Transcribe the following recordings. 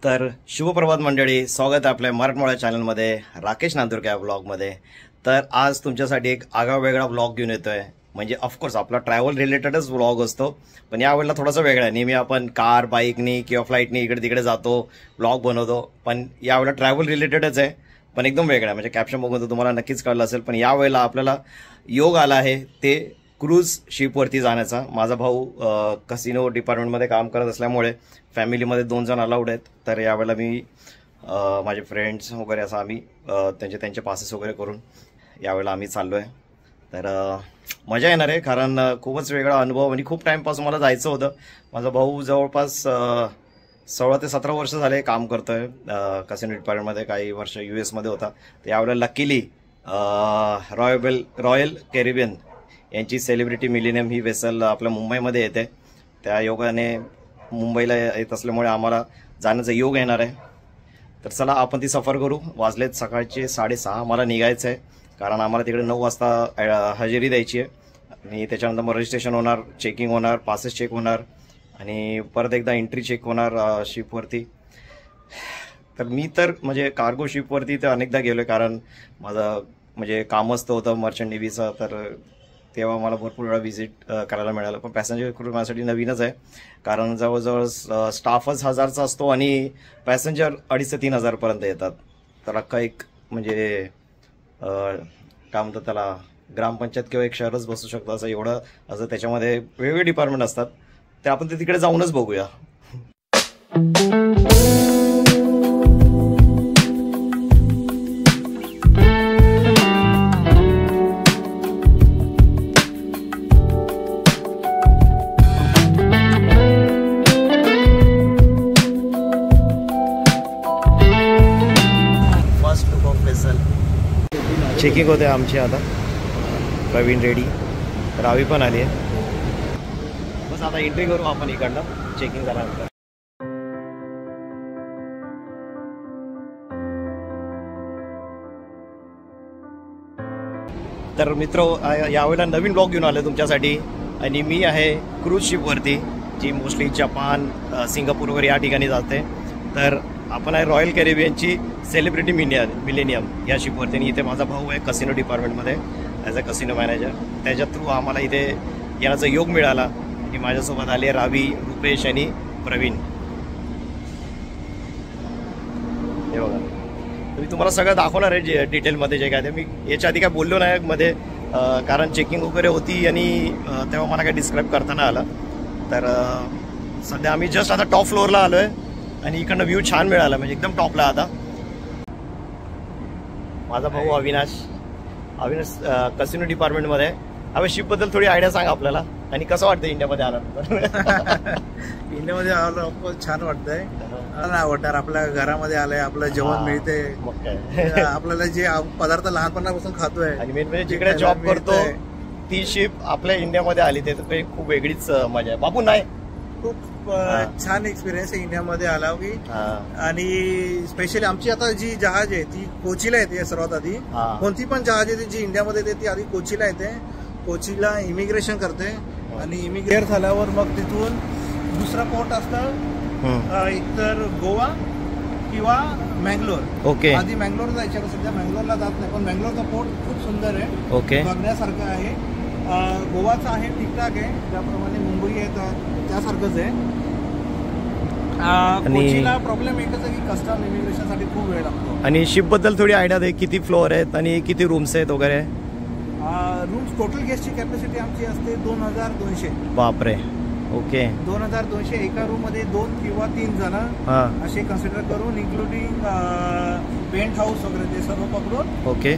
तर शुभप्रभात मंडळी, स्वागत आहे आपल्या मराठमोळ्या चॅनलमध्ये, राकेश नांदुरकर या ब्लॉगमध्ये. तर आज तुमच्यासाठी एक आगळा वेगळा ब्लॉग घेऊन येतोय. म्हणजे ऑफकोर्स आपला ट्रॅव्हल रिलेटेडच ब्लॉग असतो, पण यावेळेला थोडासा वेगळा आहे. नेहमी आपण कार, बाईकनी किंवा फ्लाईटनी इकडे तिकडे जातो, ब्लॉग बनवतो, पण यावेळेला ट्रॅव्हल रिलेटेडच आहे, पण एकदम वेगळा आहे. म्हणजे कॅप्शन बघून तर तुम्हाला नक्कीच कळलं असेल. पण यावेळेला आपल्याला योग आला आहे ते क्रूज शिपवरती जाण्याचा. माझा भाऊ कसिनो डिपार्टमेंटमध्ये काम करत असल्यामुळे फॅमिलीमध्ये 2 जण अलाउड आहेत. तर यावेळेला मी माझे फ्रेंड्स वगैरे असं आम्ही त्यांचे पासेस वगैरे करून यावेळेला आम्ही चाललो आहे. तर मजा येणार आहे, कारण खूपच वेगळा अनुभव आणि खूप टाईमपासून मला जायचं होतं. माझा भाऊ जवळपास 16 ते 17 वर्ष झाले काम करतोय कसिनो डिपार्टमेंटमध्ये. काही वर्ष US मध्ये होता. तर यावेळेला लकीली रॉयल कॅरिबियन यांची सेलिब्रिटी मिलेनियम ही वेसल आपल्या मुंबईमध्ये येते. त्या योगाने मुंबईला येत असल्यामुळे आम्हाला जाण्याचा योग येणार आहे. तर चला आपण ती सफर करू. वाजलेत सकाळचे 6:30. मला निघायचं आहे, कारण आम्हाला तिकडे 9 वाजता हजेरी द्यायची आहे. आणि त्याच्यानंतर मग रजिस्ट्रेशन होणार, चेकिंग होणार, पासेस चेक होणार आणि परत एकदा एंट्री चेक होणार शिपवरती. तर मी तर म्हणजे कार्गो शिपवरती तर अनेकदा गेलो आहे, कारण माझं म्हणजे कामच होतं मर्चंट नेव्हीचं. तर तेव्हा मला भरपूर वेळा व्हिजिट करायला मिळालं. पण पॅसेंजर क्रूज माझ्यासाठी नवीनच आहे, कारण जवळजवळ स्टाफच 1000चा असतो आणि पॅसेंजर 2500 ते 3000पर्यंत येतात. तर अख्खा एक म्हणजे काय म्हणतात त्याला, ग्रामपंचायत किंवा एक शहरच बसू शकतं असं एवढं असं. त्याच्यामध्ये वेगवेगळे डिपार्टमेंट असतात. ते आपण ते तिकडे जाऊनच बघूया. चेकिंग होते आमची आता. प्रवीण रेडी, रावी पण आली आहे. बस आता एंट्री करू आपण इकडनं चेकिंग झाल्यानंतर. तर मित्र, यावेळेला नवीन ब्लॉग घेऊन आलो तुमच्यासाठी. आणि मी आहे क्रूज शिपवरती, जी मोस्टली जपान, सिंगापूर वगैरे या ठिकाणी जाते. तर आपण आहे रॉयल कॅरिबियनची सेलिब्रिटी मिलेनियम या शिपवरती. आणि इथे माझा भाऊ आहे कसिनो डिपार्टमेंटमध्ये ॲज अ कसिनो मॅनेजर. त्याच्या थ्रू आम्हाला इथे येण्याचा योग मिळाला. आणि माझ्यासोबत आले रावी, रुपेश आणि प्रवीण. हे बघा, मी तुम्हाला सगळं दाखवणार आहे डिटेलमध्ये जे काय ते. मी याच्या आधी काय बोललो नाही मध्ये, कारण चेकिंग वगैरे होती आणि तेव्हा मला काय डिस्क्राईब करता नाही आलं. तर सध्या आम्ही जस्ट आता टॉप फ्लोअरला आलो आहे आणि इकडनं व्ह्यू छान मिळाला, म्हणजे एकदम टॉपला. आता माझा भाऊ अविनाश कसिनो डिपार्टमेंटमध्ये. हवे शिपबद्दल थोडी आयडिया सांगा आपल्याला, आणि कसं वाटतं इंडियामध्ये आल्यानंतर? इंडियामध्ये आलं छान वाटतंय. नाही वाटणार, आपल्या घरामध्ये आलंय, आपलं जेवण मिळते, आपल्याला जे पदार्थ लहानपणापासून खातोय. आणि मेन म्हणजे जिकडे जॉब करतो ती शिप आपल्या इंडियामध्ये आली, ते खूप वेगळीच मजा आहे. बाबू नाही, खूप छान एक्सपिरियन्स आहे इंडियामध्ये आला की. आणि स्पेशली आमची आता जी जहाज आहे ती कोचीला येते. सर्वात आधी कोणती पण जहाज येते जी इंडियामध्ये येते ती आधी कोचीला येते. कोचीला इमिग्रेशन करते आणि इमिग्रेट झाल्यावर मग तिथून दुसरा पोर्ट असतं, एकतर गोवा किंवा मँगलोर. ओके. आधी मँगलोर जायचं, सध्या मँगलोरला जात नाही, पण मँगलोरचा पोर्ट खूप सुंदर आहे. ओके. बघण्यासारखं आहे. गोवाचं आहे, ठीकठाक आहे, ज्याप्रमाणे मुंबई आहे त्यासारखंच आहे. कोचीला प्रॉब्लेम एकच आहे की कस्टम इमिग्रेशनसाठी खूप वेळ लागतो. आणि शिप बद्दल थोडी आयडिया दे, किती फ्लोअर आहेत आणि किती रूम्स आहेत वगैरे? रूम्स टोटल गेस्टची कॅपॅसिटी आमची असते 2200. बापरे. ओके. 2200. एका रूम मध्ये 2 किंवा 3 जण असे कन्सिडर करून, इन्क्लुडिंग पेंट हाऊस वगैरे ते सर्व पकडून. ओके.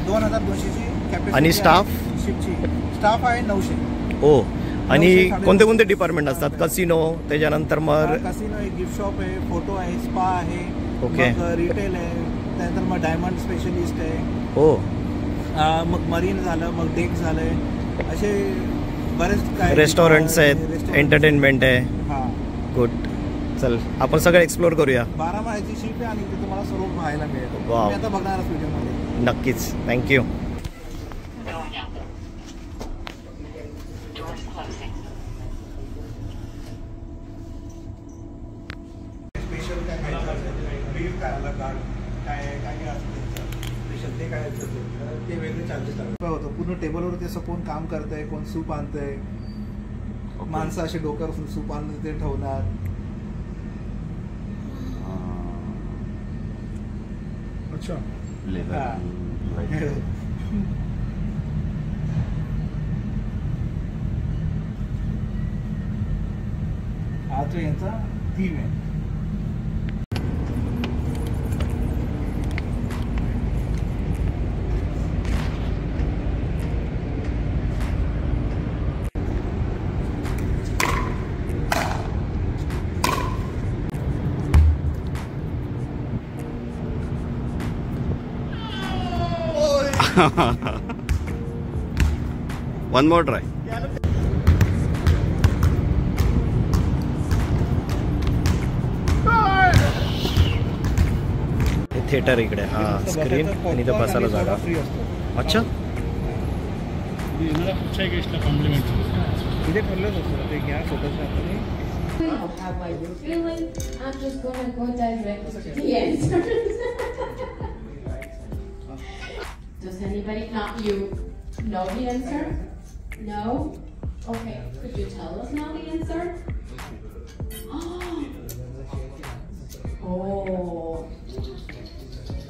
2200ची कॅपॅसिटी. आणि स्टाफ शिपची स्टाफ आहे 900. ओ. आणि कोणते कोणते डिपार्टमेंट असतात? कसिनो, त्याच्यानंतर मग कसिनो आहे, गिफ्ट शॉप आहे, फोटो आहे, स्पा आहे. ओके. रिटेल आहे, त्यानंतर मग डायमंड स्पेशलिस्ट आहे. हो. मग मरीन झालं, मग डेक झालंय, असे बरेच काय रेस्टॉरंट्स आहेत, एंटरटेनमेंट आहे. गुड. चल आपण सगळं एक्सप्लोर करूया. 12 माळ्याची शिप आहे आणि ते तुम्हाला सर्व पाहायला मिळेल. वाव. आता बघणार व्हिडिओमध्ये. नक्कीच. थँक्यू. स्पेशल काय काय आला कार्ड काय काय काय असतं त्यांचं स्पेशल ते काय असतं ते वेगळे चार्जेस लागतात. होतं पूर्ण टेबलवरती असं कोण काम करतंय, कोण सूप आणतंय, माणसं असे डोक्यावर सूप आणून ते ठेवणार. अच्छा हा तो यांचा थीम आहे. One more try. थिएटर इकडे, हा स्क्रीन आणि इथं बसायला जागा. अच्छा तिथे ठरलंच असतं ते घ्या स्वतःच्या. How are you feeling? I'm just gonna go direct to the answer. Does anybody know the answer? No? Okay, could you tell us now the answer? Oh.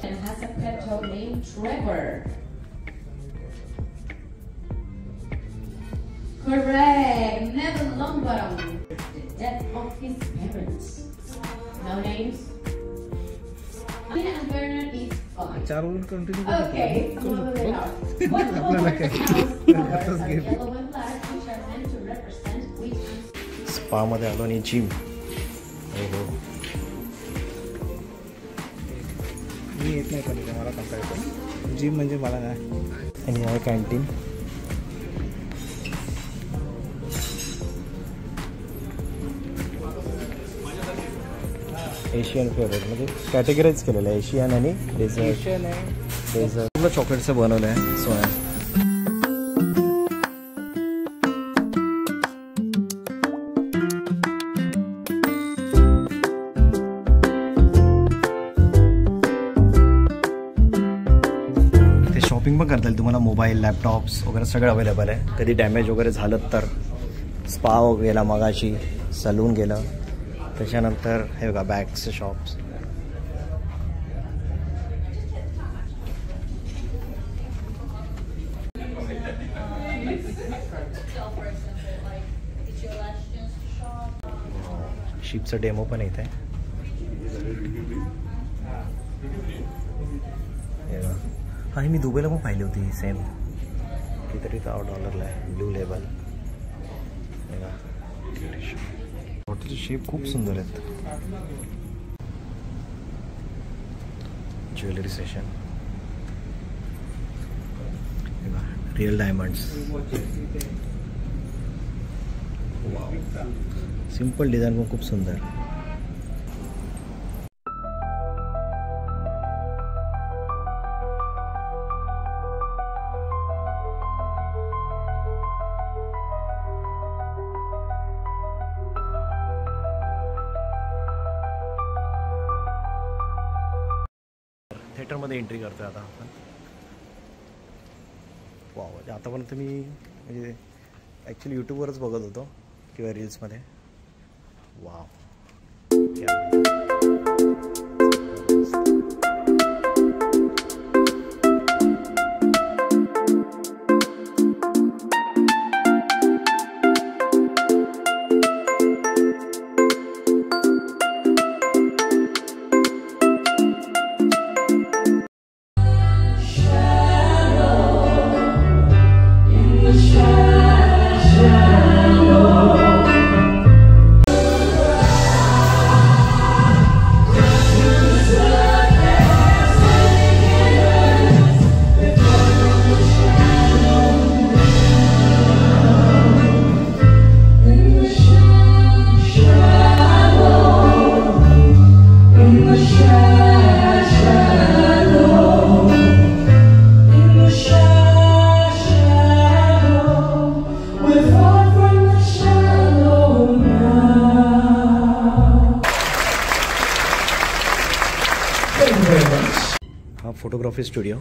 And has a pet dog named Trevor. Correct. Neville Longbottom. The death of his parents. No names? And Bernard is fine. Okay, moving on. What color are yellow and black, which are meant to represent which? Spa मध्ये आलो आणि gym. मी येत नाही पण मला कंटाळा येतो. Gym म्हणजे मला नाही. आणि आहे कॅन्टीन. एशियन फेवरेट म्हणजे कॅटेगराईज केलेलं आहे एशियन आणि डेझर्ट. डेझर्ट चॉकलेटचं बनवलं आहे सोया. शॉपिंग पण करता येईल तुम्हाला. मोबाईल, लॅपटॉप्स वगैरे सगळं अवेलेबल आहे. कधी डॅमेज वगैरे झालं तर. स्पा गेला मगाशी, सलून गेलं, त्याच्यानंतर हे बघा बॅग्सचे शॉप्स. शिपचं डेमो पण येत आहे. आणि मी दुबईला पण पाहिली होती सेम. कितीतरी $1 आहे. Blue label. हॉटेलचे शेप खूप सुंदर आहेत. Jewellery session. Real diamonds. Wow. Simple design पण खूप सुंदर. थिएटरमध्ये एंट्री करतोय आता आपण. वाव. आतापर्यंत मी म्हणजे ॲक्च्युली यूट्यूबवरच बघत होतो किंवा रील्समध्ये. वाव. हा फोटोग्राफी स्टुडिओ.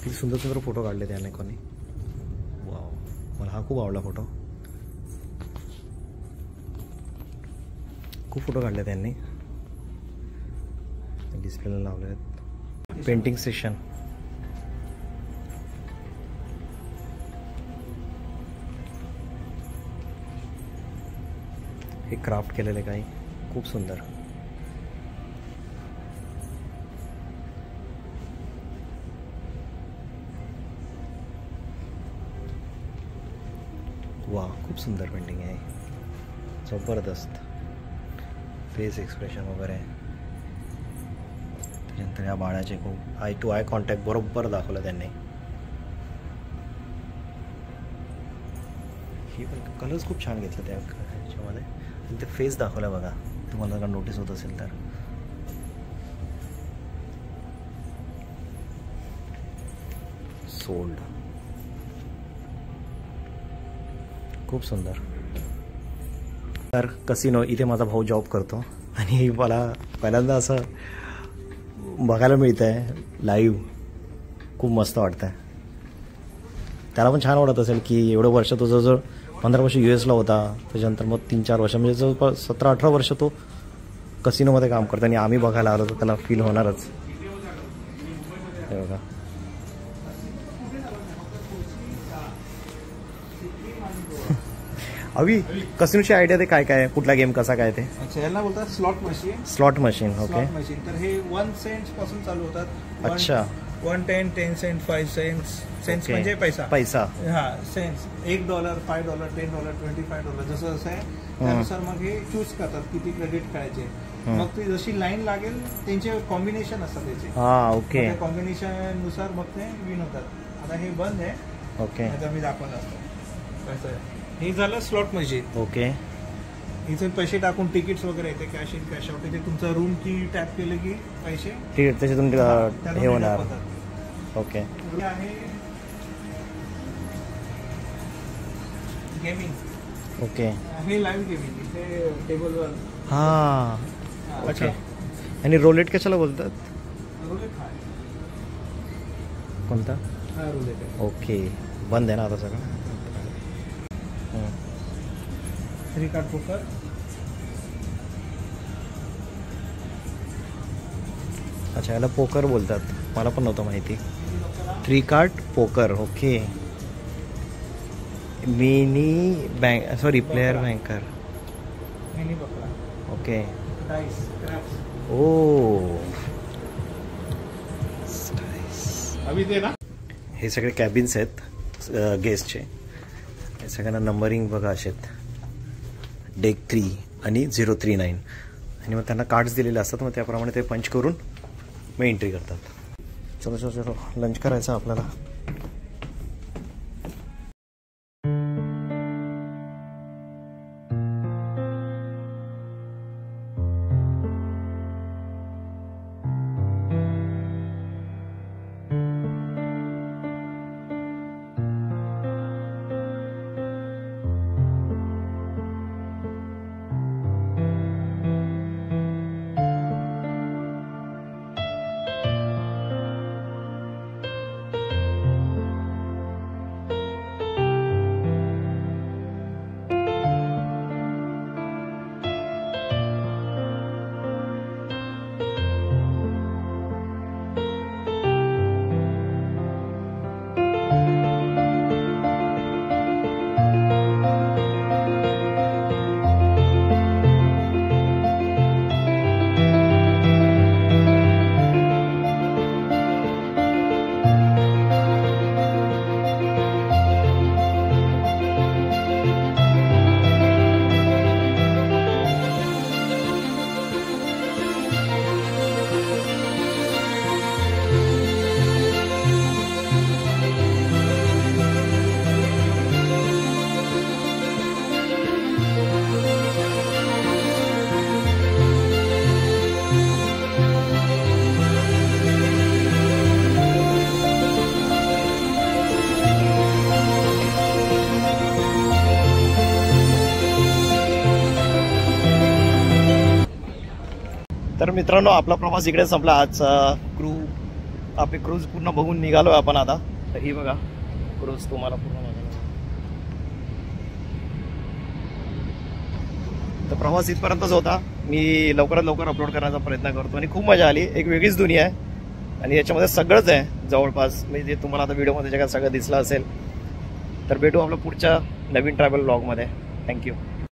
किती सुंदर सुंदर फोटो काढले त्याने कोणी. वाव, मला हा खूप आवडला फोटो. खूप फोटो काढले त्यांनी. डिस्प्लेला लावले आहेत. Painting session. हे क्राफ्ट केलेले काही खूप सुंदर. वा, खूप सुंदर पेंटिंग आहे. जबरदस्त फेस एक्सप्रेशन वगैरे. त्याच्यानंतर या बाळाचे खूप आय टू आय कॉन्टॅक्ट बरोबर दाखवलं त्यांनी. ही पण कलर्स खूप छान घेतले त्या ह्याच्यामध्ये. ते फेस दाखवला बघा, तुम्हाला जर नोटीस होत असेल तर. सोल्ड. खूप सुंदर. तर कसिनो इथे माझा भाऊ जॉब करतो आणि मला पहिल्यांदा असं बघायला मिळतं आहे लाईव्ह. खूप मस्त वाटतं आहे. त्याला पण छान वाटत असेल की एवढं वर्ष तो जवळजवळ 15 वर्ष US ला होता. त्याच्यानंतर मग 3-4 वर्ष म्हणजे जवळपास 17-18 वर्ष तो कसिनोमध्ये काम करतो आणि आम्ही बघायला आलो तर त्याला फील होणारच. हे बघा. अवी, कसिनोची आयडिया ते काय काय, कुठला गेम कसा काय ते? अच्छा, याला बोलतात slot machine. Slot machine. Okay. Slot machine. तर हे 1 सेंट्स पासून चालू होतात. अच्छा. 1 10 10 सेंट 5 सेंट्स. सेंट्स म्हणजे पैसा. पैसा. हा, सेंट्स. $1 $5 $10 $25 जसं असं आहे त्यानुसार मग हे चूज करतात किती क्रेडिट करायचे. मग ते जशी लाईन लागेल त्यांचे कॉम्बिनेशन असतात त्याचे. हा, ओके. कॉम्बिनेशन नुसार मग ते विन होतात. आता हे बंद आहे. ओके. आता मी दाखवलं असतं कसं आहे. हे झालं स्लॉट मशीन. ओके. इथे पैसे टाकून तिकीट्स वगैरे येते, कॅश इन कॅश आउट. इथे तुमचं रूम की टॅप केलं की पैसे त्याच्यातून हे होणार. ओके. आहे गेमिंग. ओके. हे लाईव्ह गेमिंग. इथे टेबलवर. हा, ओके. आणि रोलेट कशाला बोलतात? रोलेट हा कोणता? हा रोलेट आहे. ओके. बंद आहे ना आता सगळं? 3 कार्ड पोकर. अच्छा, याला पोकर बोलतात. मला पण नव्हतं माहिती. 3 card poker. Okay. Mini bank, sorry, player banker. Mini baccarat. Okay. Dice, craps. ओ, अभी दे ना. हे सगळे कॅबिन्स आहेत गेस्टचे. हे सगळ्यांना नंबरिंग बघा असे आहेत. डेक 3 आणि 039. आणि मग त्यांना कार्ड्स दिलेले असतात. मग त्याप्रमाणे ते पंच करून मग एंट्री करतात. चलो चलो चलो, लंच करायचं आपल्याला. तर मित्रांनो आपला प्रवास इकडे संपला. आज आपली क्रूज पूर्ण बघून निघालोय आपण आता. तर ही बघा क्रूज तुम्हाला पूर्ण बघायला. तर प्रवास इथपर्यंतच होता. मी लवकरात लवकर अपलोड करण्याचा प्रयत्न करतो आणि खूप मजा आली. एक वेगळीच दुनिया आहे आणि याच्यामध्ये सगळंच आहे जवळपास. म्हणजे तुम्हाला आता व्हिडिओमध्ये जगात सगळं दिसलं असेल. तर भेटू आपलं पुढच्या नवीन ट्रॅव्हल ब्लॉगमध्ये. थँक्यू.